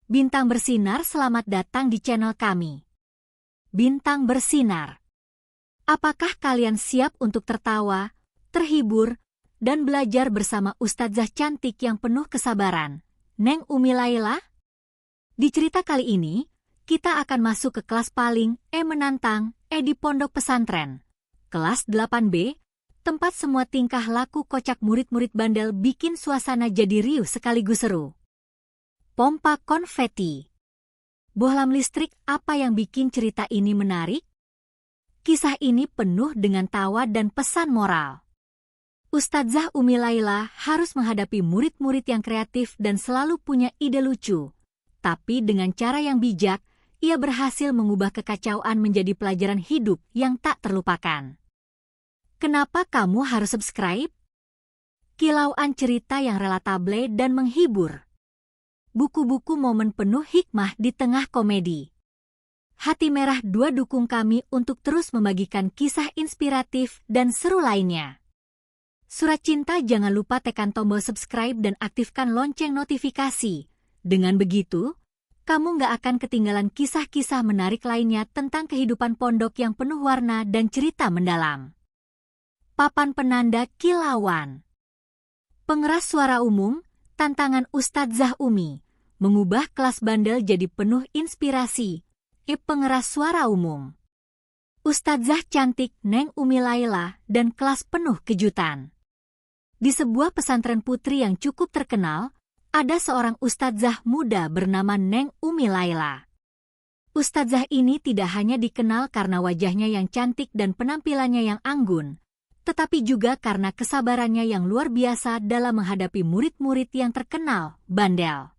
Bintang bersinar, selamat datang di channel kami. Bintang bersinar. Apakah kalian siap untuk tertawa, terhibur, dan belajar bersama ustadzah cantik yang penuh kesabaran, Neng Umi Laila? Di cerita kali ini, kita akan masuk ke kelas paling menantang di pondok pesantren. Kelas 8B, tempat semua tingkah laku kocak murid-murid bandel bikin suasana jadi riuh sekaligus seru. Pompa konfeti. Bohlam listrik, apa yang bikin cerita ini menarik? Kisah ini penuh dengan tawa dan pesan moral. Ustadzah Umi Laila harus menghadapi murid-murid yang kreatif dan selalu punya ide lucu. Tapi dengan cara yang bijak, ia berhasil mengubah kekacauan menjadi pelajaran hidup yang tak terlupakan. Kenapa kamu harus subscribe? Kilauan cerita yang relatable dan menghibur. Buku-buku momen penuh hikmah di tengah komedi. Hati Merah 2 dukung kami untuk terus membagikan kisah inspiratif dan seru lainnya. Surat Cinta, jangan lupa tekan tombol subscribe dan aktifkan lonceng notifikasi. Dengan begitu, kamu nggak akan ketinggalan kisah-kisah menarik lainnya tentang kehidupan pondok yang penuh warna dan cerita mendalam. Papan penanda kilauan. Pengeras suara umum, tantangan Ustadzah Umi. Mengubah kelas bandel jadi penuh inspirasi. Pengeras suara umum. Ustadzah cantik Neng Umi Laila dan kelas penuh kejutan. Di sebuah pesantren putri yang cukup terkenal, ada seorang ustadzah muda bernama Neng Umi Laila. Ustadzah ini tidak hanya dikenal karena wajahnya yang cantik dan penampilannya yang anggun, tetapi juga karena kesabarannya yang luar biasa dalam menghadapi murid-murid yang terkenal bandel.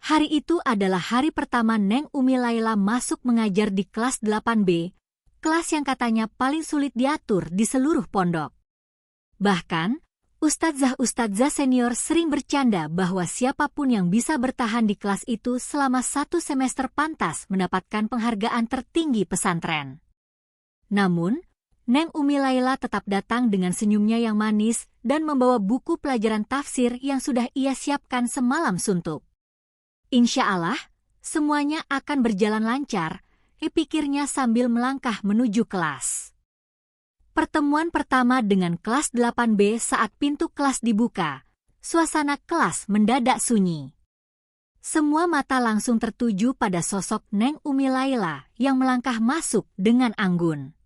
Hari itu adalah hari pertama Neng Umi Laila masuk mengajar di kelas 8B, kelas yang katanya paling sulit diatur di seluruh pondok. Bahkan, ustadzah-ustadzah senior sering bercanda bahwa siapapun yang bisa bertahan di kelas itu selama 1 semester pantas mendapatkan penghargaan tertinggi pesantren. Namun, Neng Umi Laila tetap datang dengan senyumnya yang manis dan membawa buku pelajaran tafsir yang sudah ia siapkan semalam suntuk. Insya Allah, semuanya akan berjalan lancar, pikirnya sambil melangkah menuju kelas. Pertemuan pertama dengan kelas 8B saat pintu kelas dibuka, suasana kelas mendadak sunyi. Semua mata langsung tertuju pada sosok Neng Umi Laila yang melangkah masuk dengan anggun.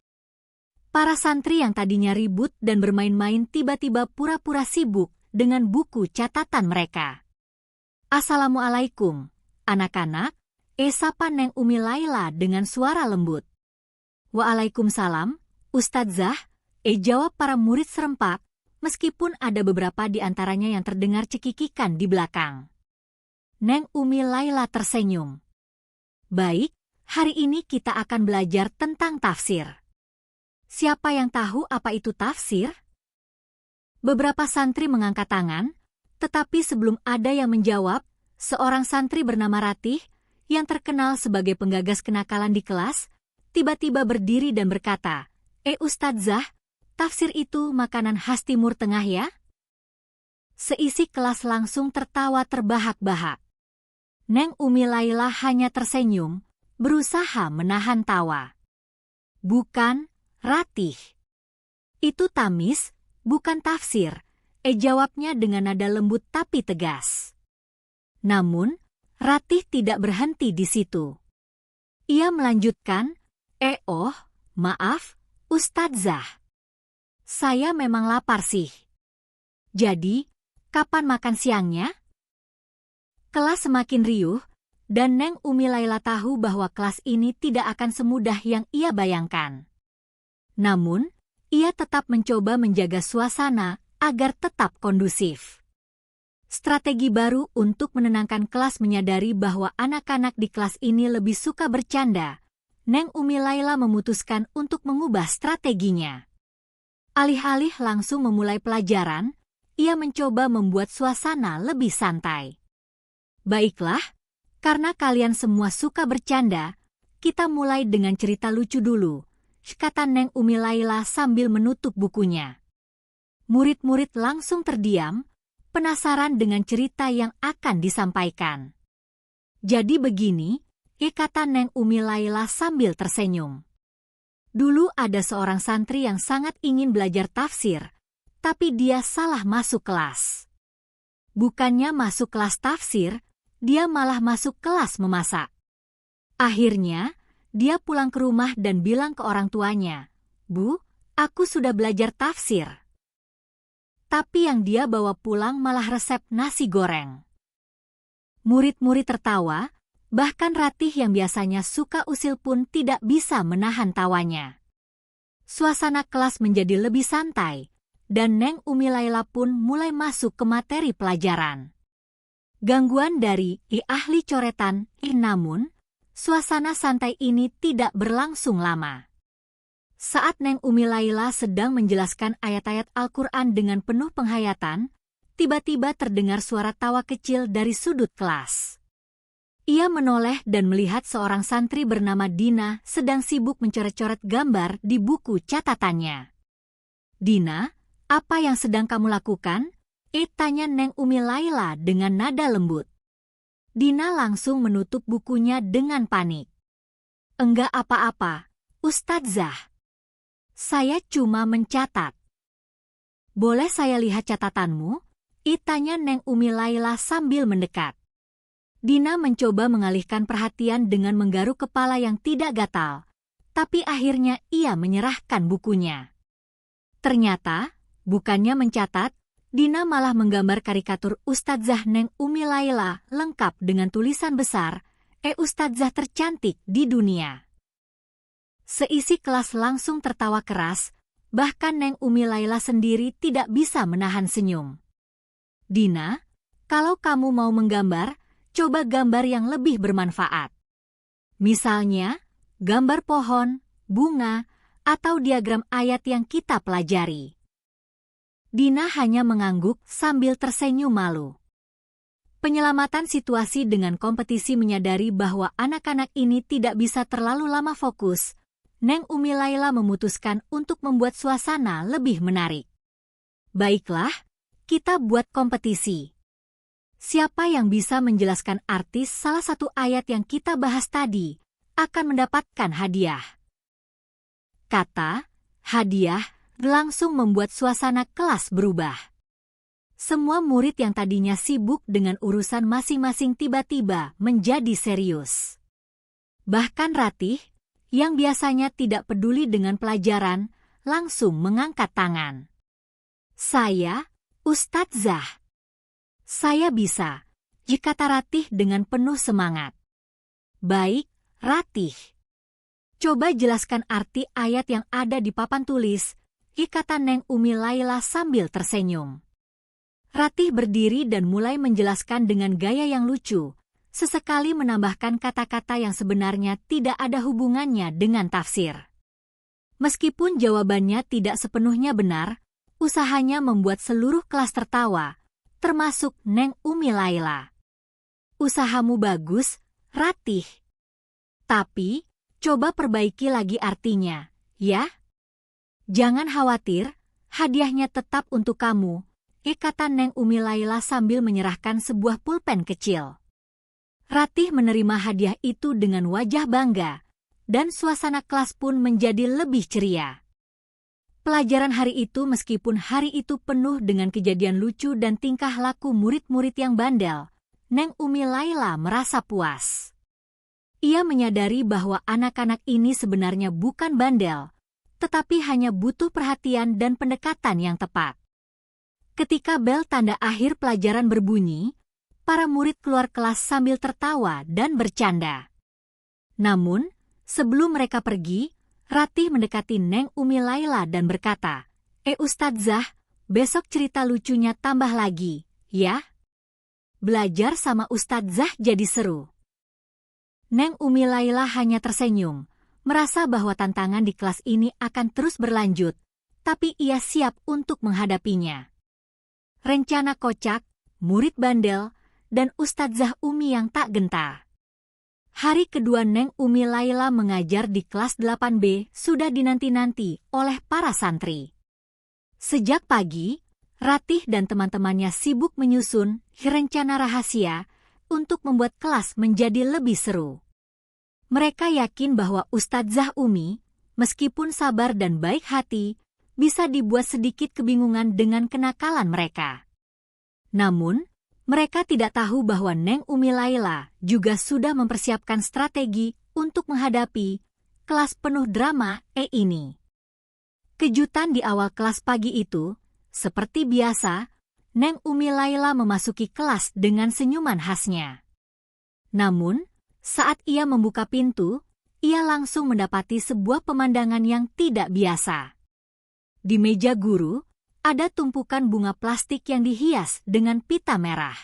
Para santri yang tadinya ribut dan bermain-main tiba-tiba pura-pura sibuk dengan buku catatan mereka. Assalamualaikum, anak-anak, sapa Neng Umi Laila dengan suara lembut. Waalaikumsalam, Ustadzah, jawab para murid serempak, meskipun ada beberapa di antaranya yang terdengar cekikikan di belakang. Neng Umi Laila tersenyum. Baik, hari ini kita akan belajar tentang tafsir. Siapa yang tahu apa itu tafsir? Beberapa santri mengangkat tangan, tetapi sebelum ada yang menjawab, seorang santri bernama Ratih, yang terkenal sebagai penggagas kenakalan di kelas, tiba-tiba berdiri dan berkata, Ustadzah, tafsir itu makanan khas Timur Tengah ya? Seisi kelas langsung tertawa terbahak-bahak. Neng Umi Laila hanya tersenyum, berusaha menahan tawa. Bukan, Ratih. Itu tamis, bukan tafsir, jawabnya dengan nada lembut tapi tegas. Namun, Ratih tidak berhenti di situ. Ia melanjutkan, maaf, Ustadzah. Saya memang lapar sih. Jadi, kapan makan siangnya? Kelas semakin riuh, dan Neng Umi Laila tahu bahwa kelas ini tidak akan semudah yang ia bayangkan. Namun, ia tetap mencoba menjaga suasana agar tetap kondusif. Strategi baru untuk menenangkan kelas menyadari bahwa anak-anak di kelas ini lebih suka bercanda. Neng Umi Laila memutuskan untuk mengubah strateginya. Alih-alih langsung memulai pelajaran, ia mencoba membuat suasana lebih santai. Baiklah, karena kalian semua suka bercanda, kita mulai dengan cerita lucu dulu, kata Neng Umi Laila sambil menutup bukunya. Murid-murid langsung terdiam, penasaran dengan cerita yang akan disampaikan. Jadi begini, kata Neng Umi Laila sambil tersenyum. Dulu ada seorang santri yang sangat ingin belajar tafsir, tapi dia salah masuk kelas. Bukannya masuk kelas tafsir, dia malah masuk kelas memasak. Akhirnya, dia pulang ke rumah dan bilang ke orang tuanya, "Bu, aku sudah belajar tafsir." Tapi yang dia bawa pulang malah resep nasi goreng. Murid-murid tertawa, bahkan Ratih yang biasanya suka usil pun tidak bisa menahan tawanya. Suasana kelas menjadi lebih santai, dan Neng Umi Laila pun mulai masuk ke materi pelajaran. Gangguan dari ahli coretan, namun, suasana santai ini tidak berlangsung lama. Saat Neng Umi Laila sedang menjelaskan ayat-ayat Al-Quran dengan penuh penghayatan, tiba-tiba terdengar suara tawa kecil dari sudut kelas. Ia menoleh dan melihat seorang santri bernama Dina sedang sibuk mencoret-coret gambar di buku catatannya. "Dina, apa yang sedang kamu lakukan?" tanya Neng Umi Laila dengan nada lembut. Dina langsung menutup bukunya dengan panik. "Enggak apa-apa, Ustadzah. Saya cuma mencatat." "Boleh saya lihat catatanmu?" tanya Neng Umi Laila sambil mendekat. Dina mencoba mengalihkan perhatian dengan menggaruk kepala yang tidak gatal, tapi akhirnya ia menyerahkan bukunya. Ternyata, bukannya mencatat, Dina malah menggambar karikatur Ustadzah Neng Umi Laila lengkap dengan tulisan besar, Ustadzah tercantik di dunia." Seisi kelas langsung tertawa keras, bahkan Neng Umi Laila sendiri tidak bisa menahan senyum. "Dina, kalau kamu mau menggambar, coba gambar yang lebih bermanfaat. Misalnya, gambar pohon, bunga, atau diagram ayat yang kita pelajari." Dina hanya mengangguk sambil tersenyum malu. Penyelamatan situasi dengan kompetisi menyadari bahwa anak-anak ini tidak bisa terlalu lama fokus, Neng Umi Laila memutuskan untuk membuat suasana lebih menarik. "Baiklah, kita buat kompetisi. Siapa yang bisa menjelaskan artis salah satu ayat yang kita bahas tadi akan mendapatkan hadiah." Kata hadiah langsung membuat suasana kelas berubah. Semua murid yang tadinya sibuk dengan urusan masing-masing tiba-tiba menjadi serius. Bahkan Ratih, yang biasanya tidak peduli dengan pelajaran, langsung mengangkat tangan. "Saya, Ustadzah. Saya bisa," kata Ratih dengan penuh semangat. "Baik, Ratih. Coba jelaskan arti ayat yang ada di papan tulis," kata Neng Umi Laila sambil tersenyum. Ratih berdiri dan mulai menjelaskan dengan gaya yang lucu, sesekali menambahkan kata-kata yang sebenarnya tidak ada hubungannya dengan tafsir. Meskipun jawabannya tidak sepenuhnya benar, usahanya membuat seluruh kelas tertawa, termasuk Neng Umi Laila. "Usahamu bagus, Ratih. Tapi, coba perbaiki lagi artinya, ya? Jangan khawatir, hadiahnya tetap untuk kamu," kata Neng Umi Laila sambil menyerahkan sebuah pulpen kecil. Ratih menerima hadiah itu dengan wajah bangga, dan suasana kelas pun menjadi lebih ceria. Pelajaran hari itu meskipun hari itu penuh dengan kejadian lucu dan tingkah laku murid-murid yang bandel, Neng Umi Laila merasa puas. Ia menyadari bahwa anak-anak ini sebenarnya bukan bandel, tetapi hanya butuh perhatian dan pendekatan yang tepat. Ketika bel tanda akhir pelajaran berbunyi, para murid keluar kelas sambil tertawa dan bercanda. Namun, sebelum mereka pergi, Ratih mendekati Neng Umi Laila dan berkata, Ustadzah, besok cerita lucunya tambah lagi, ya? Belajar sama Ustadzah jadi seru." Neng Umi Laila hanya tersenyum, merasa bahwa tantangan di kelas ini akan terus berlanjut, tapi ia siap untuk menghadapinya. Rencana kocak, murid bandel, dan Ustadzah Umi yang tak gentar. Hari kedua Neng Umi Laila mengajar di kelas 8B sudah dinanti-nanti oleh para santri. Sejak pagi, Ratih dan teman-temannya sibuk menyusun rencana rahasia untuk membuat kelas menjadi lebih seru. Mereka yakin bahwa Ustadzah Umi, meskipun sabar dan baik hati, bisa dibuat sedikit kebingungan dengan kenakalan mereka. Namun, mereka tidak tahu bahwa Neng Umi Laila juga sudah mempersiapkan strategi untuk menghadapi kelas penuh drama ini. Kejutan di awal kelas pagi itu, seperti biasa, Neng Umi Laila memasuki kelas dengan senyuman khasnya. Namun, saat ia membuka pintu, ia langsung mendapati sebuah pemandangan yang tidak biasa. Di meja guru, ada tumpukan bunga plastik yang dihias dengan pita merah.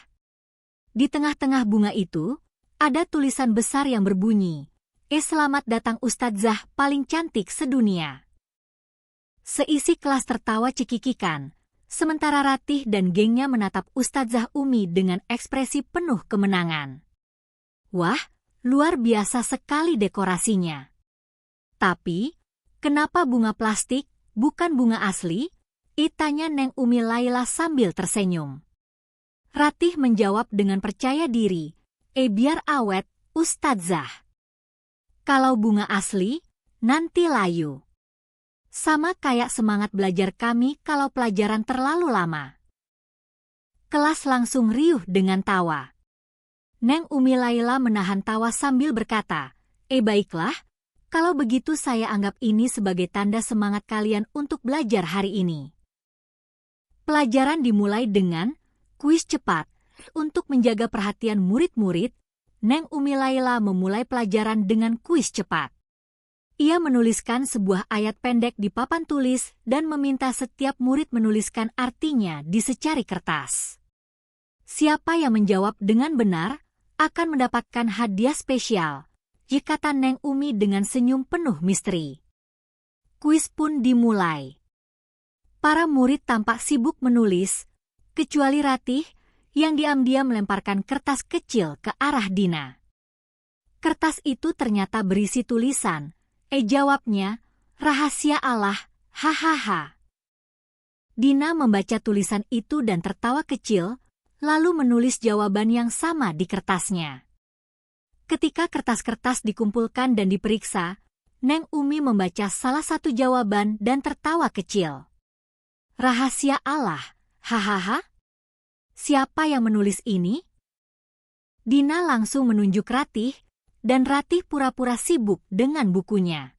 Di tengah-tengah bunga itu, ada tulisan besar yang berbunyi, "Selamat datang Ustadzah paling cantik sedunia." Seisi kelas tertawa cekikikan, sementara Ratih dan gengnya menatap Ustadzah Umi dengan ekspresi penuh kemenangan. Wah, luar biasa sekali dekorasinya. Tapi, kenapa bunga plastik, bukan bunga asli? Tanya Neng Umi Laila sambil tersenyum. Ratih menjawab dengan percaya diri, biar awet, Ustadzah. Kalau bunga asli, nanti layu. Sama kayak semangat belajar kami kalau pelajaran terlalu lama. Kelas langsung riuh dengan tawa. Neng Umi Laila menahan tawa sambil berkata, baiklah, kalau begitu saya anggap ini sebagai tanda semangat kalian untuk belajar hari ini. Pelajaran dimulai dengan kuis cepat. Untuk menjaga perhatian murid-murid, Neng Umi Laila memulai pelajaran dengan kuis cepat. Ia menuliskan sebuah ayat pendek di papan tulis dan meminta setiap murid menuliskan artinya di secari kertas. Siapa yang menjawab dengan benar akan mendapatkan hadiah spesial, kata Neng Umi dengan senyum penuh misteri. Kuis pun dimulai. Para murid tampak sibuk menulis, kecuali Ratih yang diam-diam melemparkan kertas kecil ke arah Dina. Kertas itu ternyata berisi tulisan, jawabnya, rahasia Allah, hahaha. Dina membaca tulisan itu dan tertawa kecil, lalu menulis jawaban yang sama di kertasnya. Ketika kertas-kertas dikumpulkan dan diperiksa, Neng Umi membaca salah satu jawaban dan tertawa kecil. Rahasia Allah, hahaha. Siapa yang menulis ini? Dina langsung menunjuk Ratih, dan Ratih pura-pura sibuk dengan bukunya.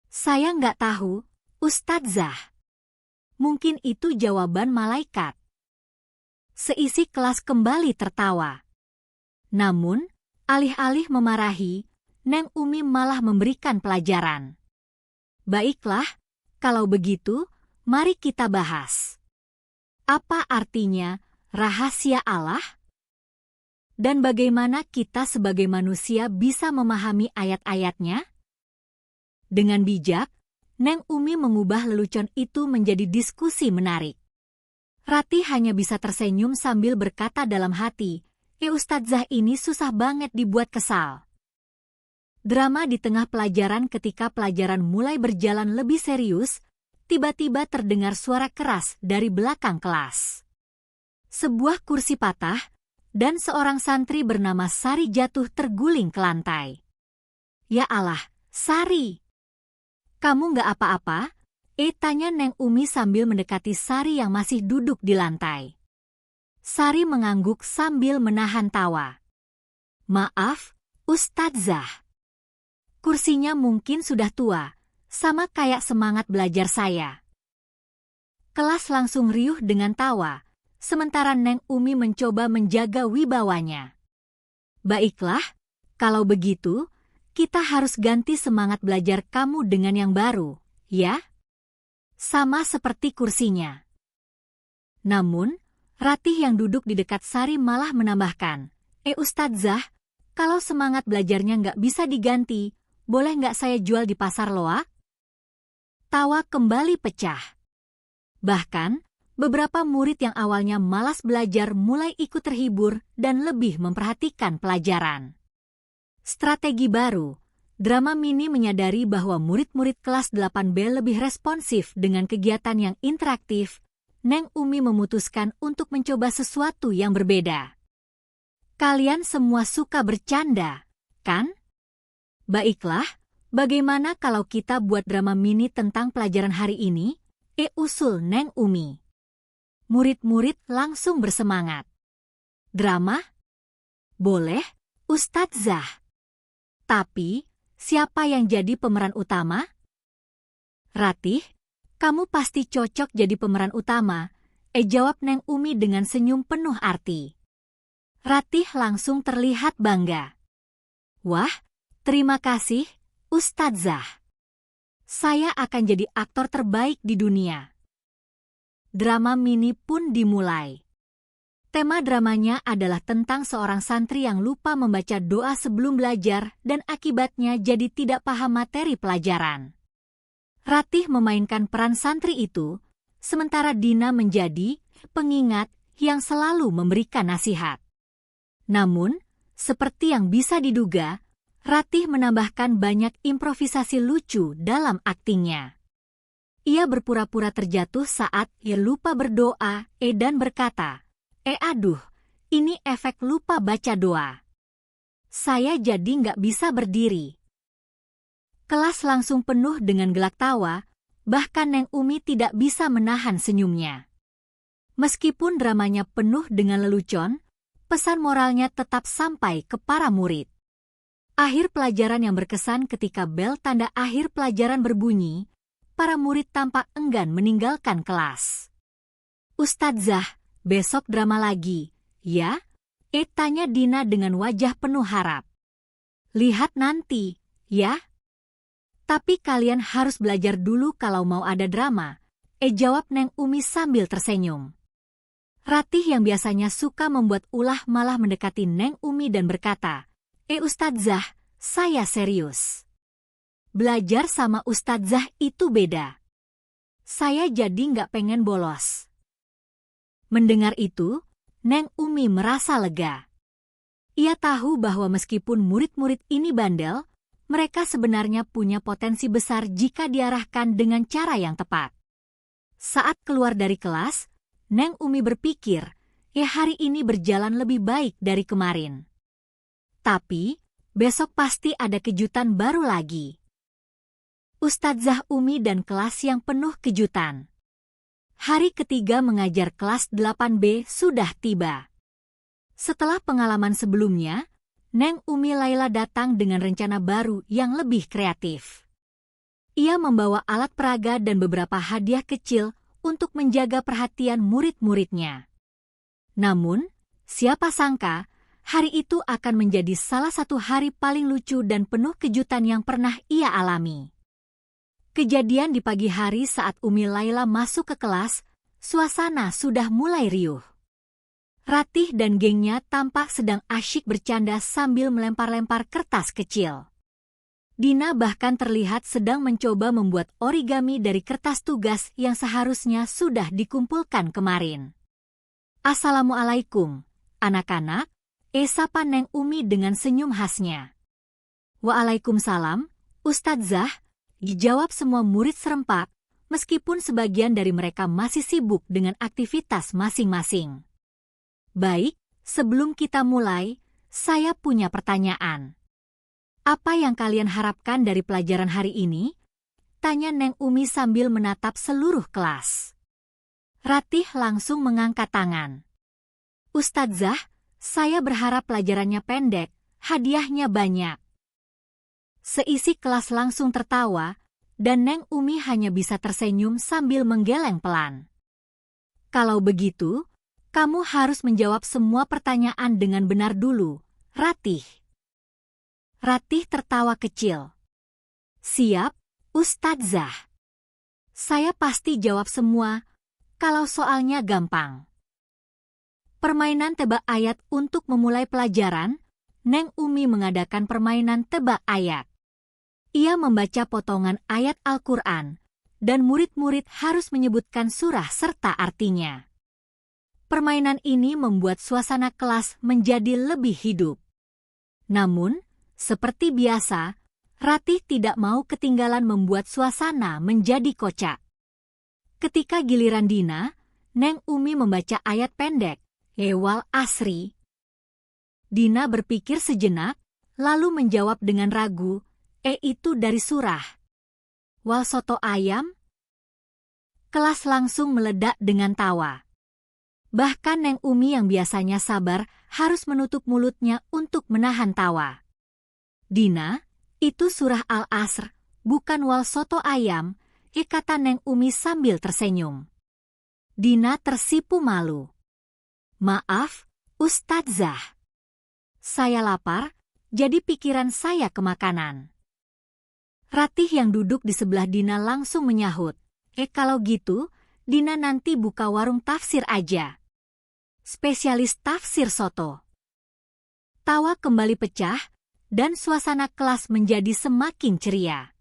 Saya nggak tahu, Ustadzah. Mungkin itu jawaban malaikat. Seisi kelas kembali tertawa. Namun, alih-alih memarahi, Neng Umi malah memberikan pelajaran. Baiklah, kalau begitu, mari kita bahas. Apa artinya rahasia Allah? Dan bagaimana kita sebagai manusia bisa memahami ayat-ayatnya? Dengan bijak, Neng Umi mengubah lelucon itu menjadi diskusi menarik. Ratih hanya bisa tersenyum sambil berkata dalam hati, Ustadzah ini susah banget dibuat kesal. Drama di tengah pelajaran. Ketika pelajaran mulai berjalan lebih serius, tiba-tiba terdengar suara keras dari belakang kelas. Sebuah kursi patah, dan seorang santri bernama Sari jatuh terguling ke lantai. Ya Allah, Sari! Kamu nggak apa-apa? Tanya Neng Umi sambil mendekati Sari yang masih duduk di lantai. Sari mengangguk sambil menahan tawa. Maaf, Ustadzah. Kursinya mungkin sudah tua, sama kayak semangat belajar saya. Kelas langsung riuh dengan tawa, sementara Neng Umi mencoba menjaga wibawanya. Baiklah, kalau begitu, kita harus ganti semangat belajar kamu dengan yang baru, ya? Sama seperti kursinya. Namun, Ratih yang duduk di dekat Sari malah menambahkan, Ustadzah, kalau semangat belajarnya nggak bisa diganti, boleh nggak saya jual di pasar loak? Tawa kembali pecah. Bahkan, beberapa murid yang awalnya malas belajar mulai ikut terhibur dan lebih memperhatikan pelajaran. Strategi baru, drama mini menyadari bahwa murid-murid kelas 8B lebih responsif dengan kegiatan yang interaktif. Neng Umi memutuskan untuk mencoba sesuatu yang berbeda. Kalian semua suka bercanda, kan? Baiklah, bagaimana kalau kita buat drama mini tentang pelajaran hari ini? Usul Neng Umi. Murid-murid langsung bersemangat. Drama? Boleh, Ustadzah. Tapi, siapa yang jadi pemeran utama? Ratih, kamu pasti cocok jadi pemeran utama, jawab Neng Umi dengan senyum penuh arti. Ratih langsung terlihat bangga. Wah, terima kasih, Ustadzah. Saya akan jadi aktor terbaik di dunia. Drama mini pun dimulai. Tema dramanya adalah tentang seorang santri yang lupa membaca doa sebelum belajar dan akibatnya jadi tidak paham materi pelajaran. Ratih memainkan peran santri itu, sementara Dina menjadi pengingat yang selalu memberikan nasihat. Namun, seperti yang bisa diduga, Ratih menambahkan banyak improvisasi lucu dalam aktingnya. Ia berpura-pura terjatuh saat ia lupa berdoa, dan berkata, aduh, ini efek lupa baca doa. Saya jadi nggak bisa berdiri. Kelas langsung penuh dengan gelak tawa, bahkan Neng Umi tidak bisa menahan senyumnya. Meskipun dramanya penuh dengan lelucon, pesan moralnya tetap sampai ke para murid. Akhir pelajaran yang berkesan ketika bel tanda akhir pelajaran berbunyi, para murid tampak enggan meninggalkan kelas. Ustadzah, besok drama lagi, ya? Tanya Dina dengan wajah penuh harap. Lihat nanti, ya? Tapi kalian harus belajar dulu kalau mau ada drama, jawab Neng Umi sambil tersenyum. Ratih yang biasanya suka membuat ulah malah mendekati Neng Umi dan berkata, Ustadzah, saya serius. Belajar sama Ustadzah itu beda. Saya jadi nggak pengen bolos. Mendengar itu, Neng Umi merasa lega. Ia tahu bahwa meskipun murid-murid ini bandel, mereka sebenarnya punya potensi besar jika diarahkan dengan cara yang tepat. Saat keluar dari kelas, Neng Umi berpikir, hari ini berjalan lebih baik dari kemarin. Tapi, besok pasti ada kejutan baru lagi. Ustadzah Umi dan kelas yang penuh kejutan. Hari ketiga mengajar kelas 8B sudah tiba. Setelah pengalaman sebelumnya, Neng Umi Laila datang dengan rencana baru yang lebih kreatif. Ia membawa alat peraga dan beberapa hadiah kecil untuk menjaga perhatian murid-muridnya. Namun, siapa sangka, hari itu akan menjadi salah satu hari paling lucu dan penuh kejutan yang pernah ia alami. Kejadian di pagi hari saat Umi Laila masuk ke kelas, suasana sudah mulai riuh. Ratih dan gengnya tampak sedang asyik bercanda sambil melempar-lempar kertas kecil. Dina bahkan terlihat sedang mencoba membuat origami dari kertas tugas yang seharusnya sudah dikumpulkan kemarin. Assalamualaikum, anak-anak. Sapa Neng Umi dengan senyum khasnya. Waalaikumsalam, Ustadzah, dijawab semua murid serempak, meskipun sebagian dari mereka masih sibuk dengan aktivitas masing-masing. Baik, sebelum kita mulai, saya punya pertanyaan. Apa yang kalian harapkan dari pelajaran hari ini? Tanya Neng Umi sambil menatap seluruh kelas. Ratih langsung mengangkat tangan. Ustadzah, saya berharap pelajarannya pendek, hadiahnya banyak. Seisi kelas langsung tertawa, dan Neng Umi hanya bisa tersenyum sambil menggeleng pelan. Kalau begitu, kamu harus menjawab semua pertanyaan dengan benar dulu, Ratih. Ratih tertawa kecil. Siap, Ustadzah. Saya pasti jawab semua, kalau soalnya gampang. Permainan tebak ayat untuk memulai pelajaran, Neng Umi mengadakan permainan tebak ayat. Ia membaca potongan ayat Al-Quran, dan murid-murid harus menyebutkan surah serta artinya. Permainan ini membuat suasana kelas menjadi lebih hidup. Namun, seperti biasa, Ratih tidak mau ketinggalan membuat suasana menjadi kocak. Ketika giliran Dina, Neng Umi membaca ayat pendek, Wal Asri. Dina berpikir sejenak, lalu menjawab dengan ragu, itu dari surah. Wal soto ayam? Kelas langsung meledak dengan tawa. Bahkan Neng Umi yang biasanya sabar harus menutup mulutnya untuk menahan tawa. Dina, itu surah Al-Asr, bukan wal soto ayam, kata Neng Umi sambil tersenyum. Dina tersipu malu. Maaf, Ustadzah. Saya lapar, jadi pikiran saya ke makanan. Ratih yang duduk di sebelah Dina langsung menyahut. Kalau gitu, Dina nanti buka warung tafsir aja. Spesialis tafsir soto. Tawa kembali pecah, dan suasana kelas menjadi semakin ceria.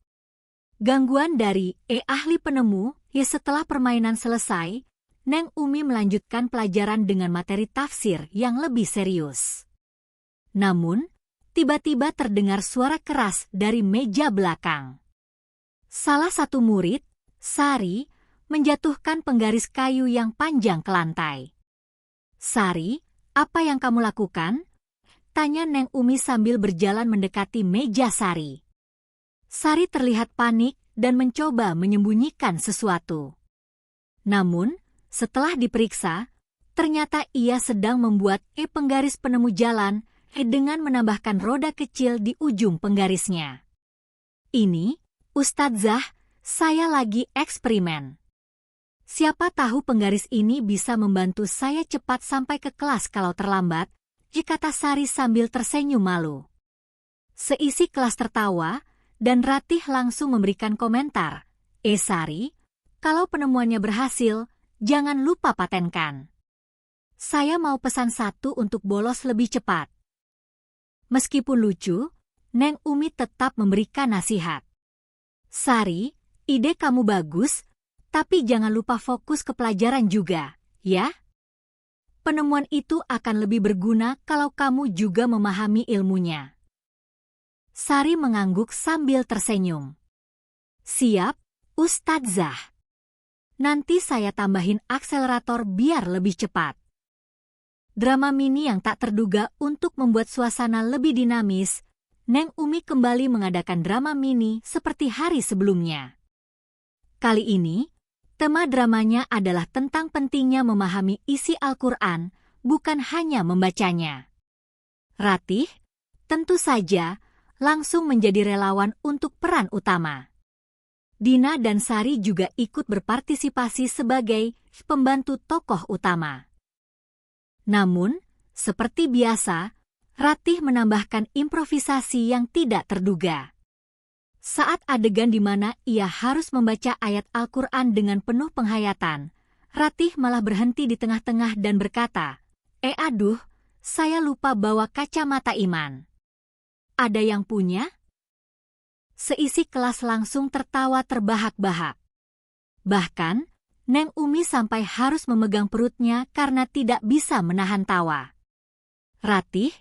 Gangguan dari ahli penemu, setelah permainan selesai, Neng Umi melanjutkan pelajaran dengan materi tafsir yang lebih serius. Namun, tiba-tiba terdengar suara keras dari meja belakang. Salah satu murid, Sari, menjatuhkan penggaris kayu yang panjang ke lantai. Sari, apa yang kamu lakukan? Tanya Neng Umi sambil berjalan mendekati meja Sari. Sari terlihat panik dan mencoba menyembunyikan sesuatu. Namun, setelah diperiksa, ternyata ia sedang membuat penggaris penemu jalan dengan menambahkan roda kecil di ujung penggarisnya. Ini, Ustadzah, saya lagi eksperimen. Siapa tahu penggaris ini bisa membantu saya cepat sampai ke kelas kalau terlambat, kata Sari sambil tersenyum malu. Seisi kelas tertawa, dan Ratih langsung memberikan komentar. Sari, kalau penemuannya berhasil, jangan lupa patenkan. Saya mau pesan satu untuk bolos lebih cepat. Meskipun lucu, Neng Umi tetap memberikan nasihat. Sari, ide kamu bagus, tapi jangan lupa fokus ke pelajaran juga, ya? Penemuan itu akan lebih berguna kalau kamu juga memahami ilmunya. Sari mengangguk sambil tersenyum. Siap, Ustadzah. Nanti saya tambahin akselerator biar lebih cepat. Drama mini yang tak terduga untuk membuat suasana lebih dinamis, Neng Umi kembali mengadakan drama mini seperti hari sebelumnya. Kali ini, tema dramanya adalah tentang pentingnya memahami isi Al-Quran, bukan hanya membacanya. Ratih, tentu saja, langsung menjadi relawan untuk peran utama. Dina dan Sari juga ikut berpartisipasi sebagai pembantu tokoh utama. Namun, seperti biasa, Ratih menambahkan improvisasi yang tidak terduga. Saat adegan di mana ia harus membaca ayat Al-Quran dengan penuh penghayatan, Ratih malah berhenti di tengah-tengah dan berkata, aduh, saya lupa bawa kacamata iman. Ada yang punya? Seisi kelas langsung tertawa terbahak-bahak. Bahkan, Neng Umi sampai harus memegang perutnya karena tidak bisa menahan tawa. Ratih,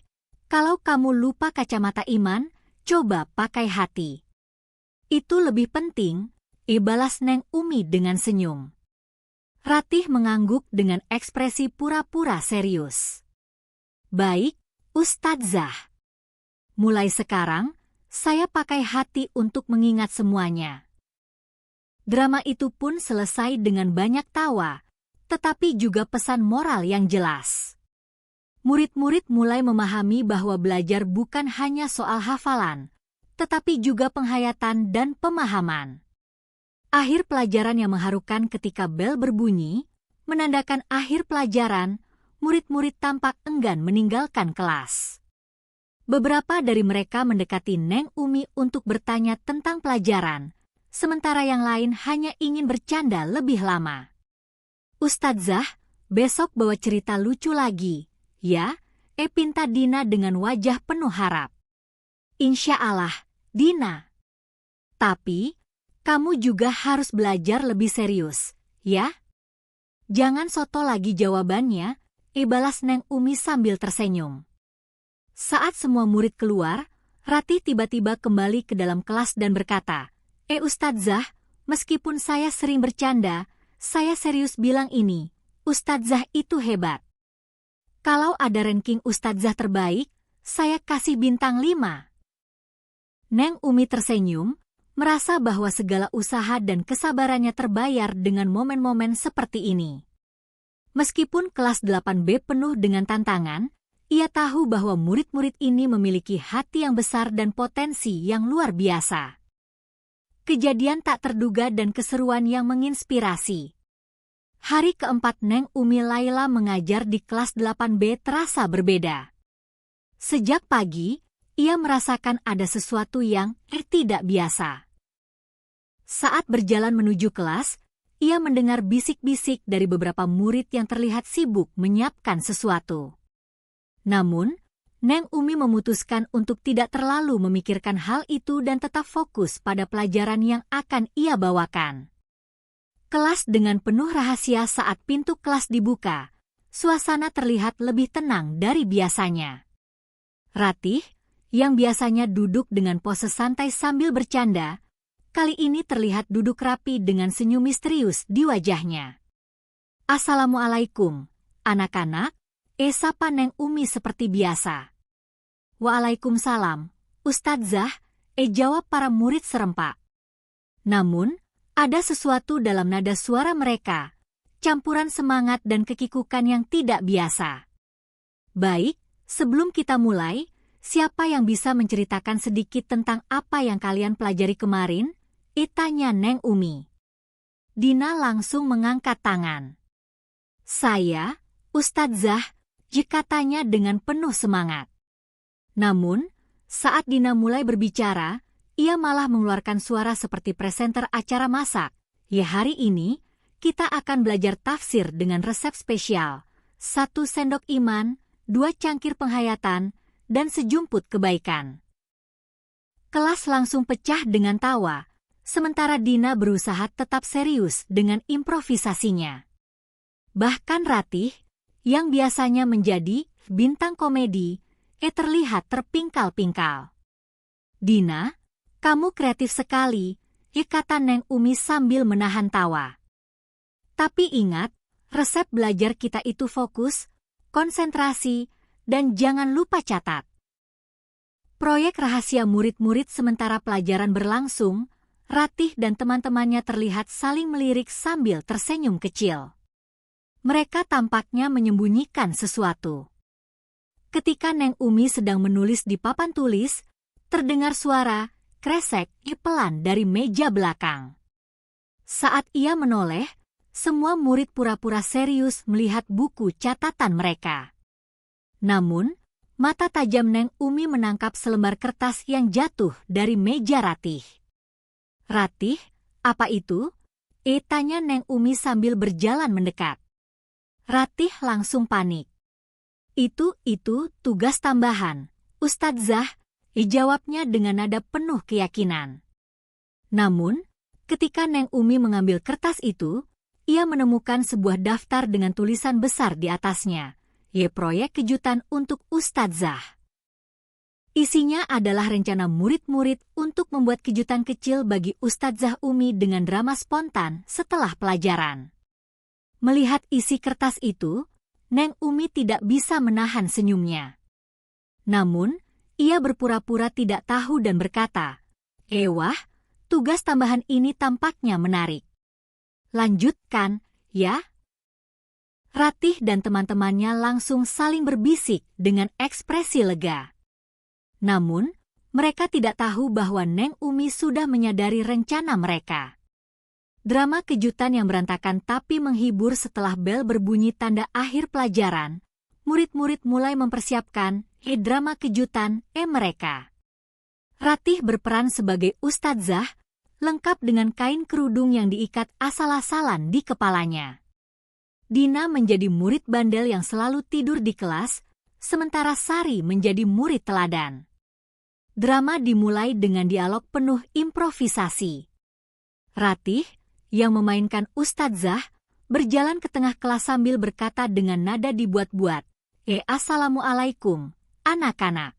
kalau kamu lupa kacamata iman, coba pakai hati. Itu lebih penting, balas Neng Umi dengan senyum. Ratih mengangguk dengan ekspresi pura-pura serius. Baik, Ustadzah. Mulai sekarang, saya pakai hati untuk mengingat semuanya. Drama itu pun selesai dengan banyak tawa, tetapi juga pesan moral yang jelas. Murid-murid mulai memahami bahwa belajar bukan hanya soal hafalan, tetapi juga penghayatan dan pemahaman. Akhir pelajaran yang mengharukan ketika bel berbunyi, menandakan akhir pelajaran, murid-murid tampak enggan meninggalkan kelas. Beberapa dari mereka mendekati Neng Umi untuk bertanya tentang pelajaran, sementara yang lain hanya ingin bercanda lebih lama. Ustadzah, besok bawa cerita lucu lagi, ya? Pinta Dina dengan wajah penuh harap. Insya Allah, Dina. Tapi, kamu juga harus belajar lebih serius, ya? Jangan soto lagi jawabannya, balas Neng Umi sambil tersenyum. Saat semua murid keluar, Ratih tiba-tiba kembali ke dalam kelas dan berkata, Ustadzah, meskipun saya sering bercanda, saya serius bilang ini, Ustadzah itu hebat. Kalau ada ranking Ustadzah terbaik, saya kasih bintang 5. Neng Umi tersenyum, merasa bahwa segala usaha dan kesabarannya terbayar dengan momen-momen seperti ini. Meskipun kelas 8B penuh dengan tantangan, ia tahu bahwa murid-murid ini memiliki hati yang besar dan potensi yang luar biasa. Kejadian tak terduga dan keseruan yang menginspirasi. Hari keempat Neng Umi Laila mengajar di kelas 8B terasa berbeda. Sejak pagi, ia merasakan ada sesuatu yang tidak biasa. Saat berjalan menuju kelas, ia mendengar bisik-bisik dari beberapa murid yang terlihat sibuk menyiapkan sesuatu. Namun, Neng Umi memutuskan untuk tidak terlalu memikirkan hal itu dan tetap fokus pada pelajaran yang akan ia bawakan. Kelas dengan penuh rahasia saat pintu kelas dibuka, suasana terlihat lebih tenang dari biasanya. Ratih, yang biasanya duduk dengan pose santai sambil bercanda, kali ini terlihat duduk rapi dengan senyum misterius di wajahnya. "Assalamualaikum, anak-anak," sapa Neng Umi seperti biasa. "Waalaikumsalam, Ustadzah," jawab para murid serempak. Namun, ada sesuatu dalam nada suara mereka, campuran semangat dan kekikukan yang tidak biasa. "Baik, sebelum kita mulai, siapa yang bisa menceritakan sedikit tentang apa yang kalian pelajari kemarin?" tanya Neng Umi. Dina langsung mengangkat tangan. "Saya, Ustadzah," katanya dengan penuh semangat. Namun, saat Dina mulai berbicara, ia malah mengeluarkan suara seperti presenter acara masak. Hari ini, kita akan belajar tafsir dengan resep spesial. 1 sendok iman, 2 cangkir penghayatan, dan sejumput kebaikan." Kelas langsung pecah dengan tawa, sementara Dina berusaha tetap serius dengan improvisasinya. Bahkan Ratih, yang biasanya menjadi bintang komedi, terlihat terpingkal-pingkal. "Dina, kamu kreatif sekali," kata Neng Umi sambil menahan tawa. "Tapi ingat, resep belajar kita itu fokus, konsentrasi, dan jangan lupa catat." Proyek rahasia murid-murid sementara pelajaran berlangsung, Ratih dan teman-temannya terlihat saling melirik sambil tersenyum kecil. Mereka tampaknya menyembunyikan sesuatu. Ketika Neng Umi sedang menulis di papan tulis, terdengar suara kresek pelan dari meja belakang. Saat ia menoleh, semua murid pura-pura serius melihat buku catatan mereka. Namun, mata tajam Neng Umi menangkap selembar kertas yang jatuh dari meja Ratih. "Ratih, apa itu?" tanya Neng Umi sambil berjalan mendekat. Ratih langsung panik. Itu tugas tambahan, Ustadzah," jawabnya dengan nada penuh keyakinan. Namun, ketika Neng Umi mengambil kertas itu, ia menemukan sebuah daftar dengan tulisan besar di atasnya, proyek kejutan untuk Ustadzah. Isinya adalah rencana murid-murid untuk membuat kejutan kecil bagi Ustadzah Umi dengan drama spontan setelah pelajaran. Melihat isi kertas itu, Neng Umi tidak bisa menahan senyumnya. Namun, ia berpura-pura tidak tahu dan berkata, "Wah, tugas tambahan ini tampaknya menarik. Lanjutkan, ya?" Ratih dan teman-temannya langsung saling berbisik dengan ekspresi lega. Namun, mereka tidak tahu bahwa Neng Umi sudah menyadari rencana mereka. Drama kejutan yang berantakan tapi menghibur setelah bel berbunyi tanda akhir pelajaran, murid-murid mulai mempersiapkan drama kejutan mereka. Ratih berperan sebagai Ustadzah, lengkap dengan kain kerudung yang diikat asal-asalan di kepalanya. Dina menjadi murid bandel yang selalu tidur di kelas, sementara Sari menjadi murid teladan. Drama dimulai dengan dialog penuh improvisasi. Ratih, yang memainkan Ustadzah, berjalan ke tengah kelas sambil berkata dengan nada dibuat-buat, "Assalamualaikum, anak-anak.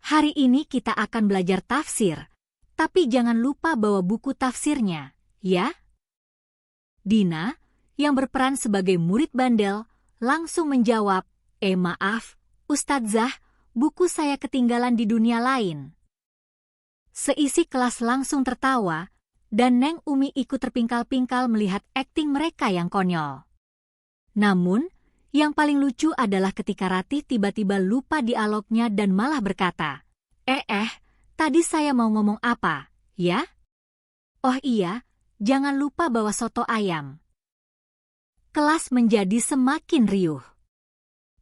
Hari ini kita akan belajar tafsir, tapi jangan lupa bawa buku tafsirnya, ya?" Dina, yang berperan sebagai murid bandel, langsung menjawab, "Maaf, Ustadzah, buku saya ketinggalan di dunia lain." Seisi kelas langsung tertawa, dan Neng Umi ikut terpingkal-pingkal melihat akting mereka yang konyol. Namun, yang paling lucu adalah ketika Ratih tiba-tiba lupa dialognya dan malah berkata, Tadi saya mau ngomong apa, ya? Oh iya, jangan lupa bawa soto ayam." Kelas menjadi semakin riuh.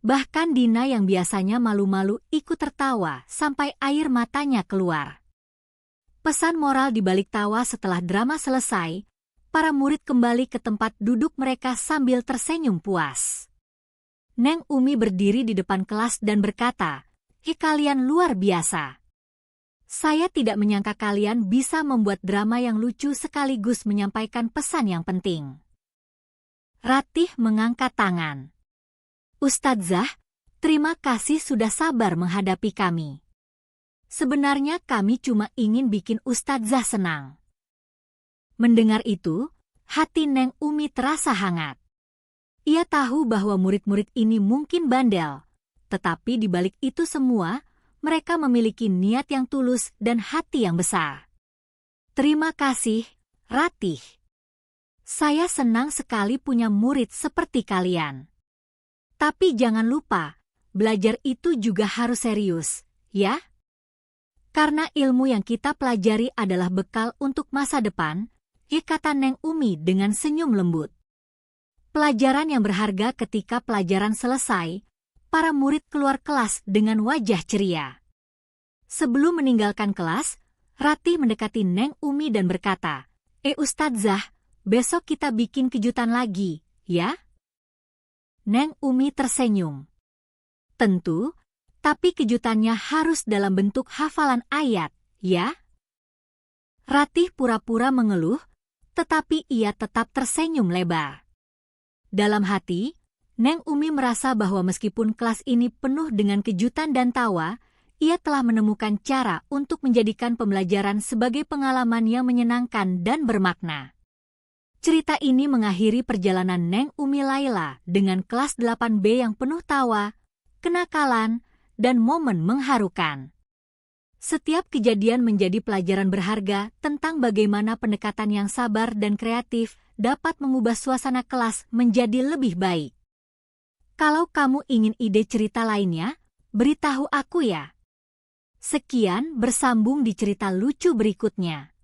Bahkan Dina yang biasanya malu-malu ikut tertawa sampai air matanya keluar. Pesan moral di balik tawa setelah drama selesai, para murid kembali ke tempat duduk mereka sambil tersenyum puas. Neng Umi berdiri di depan kelas dan berkata, Kalian luar biasa. Saya tidak menyangka kalian bisa membuat drama yang lucu sekaligus menyampaikan pesan yang penting." Ratih mengangkat tangan. "Ustadzah, terima kasih sudah sabar menghadapi kami. Sebenarnya kami cuma ingin bikin Ustadzah senang." Mendengar itu, hati Neng Umi terasa hangat. Ia tahu bahwa murid-murid ini mungkin bandel, tetapi di balik itu semua, mereka memiliki niat yang tulus dan hati yang besar. "Terima kasih, Ratih. Saya senang sekali punya murid seperti kalian. Tapi jangan lupa, belajar itu juga harus serius, ya? Karena ilmu yang kita pelajari adalah bekal untuk masa depan," kata Neng Umi dengan senyum lembut. Pelajaran yang berharga. Ketika pelajaran selesai, para murid keluar kelas dengan wajah ceria. Sebelum meninggalkan kelas, Ratih mendekati Neng Umi dan berkata, Ustadzah, besok kita bikin kejutan lagi, ya?" Neng Umi tersenyum. "Tentu, tapi kejutannya harus dalam bentuk hafalan ayat, ya?" Ratih pura-pura mengeluh, tetapi ia tetap tersenyum lebar. Dalam hati, Neng Umi merasa bahwa meskipun kelas ini penuh dengan kejutan dan tawa, ia telah menemukan cara untuk menjadikan pembelajaran sebagai pengalaman yang menyenangkan dan bermakna. Cerita ini mengakhiri perjalanan Neng Umi Laila dengan kelas 8B yang penuh tawa, kenakalan, dan momen mengharukan. Setiap kejadian menjadi pelajaran berharga tentang bagaimana pendekatan yang sabar dan kreatif dapat mengubah suasana kelas menjadi lebih baik. Kalau kamu ingin ide cerita lainnya, beritahu aku ya. Sekian, bersambung di cerita lucu berikutnya.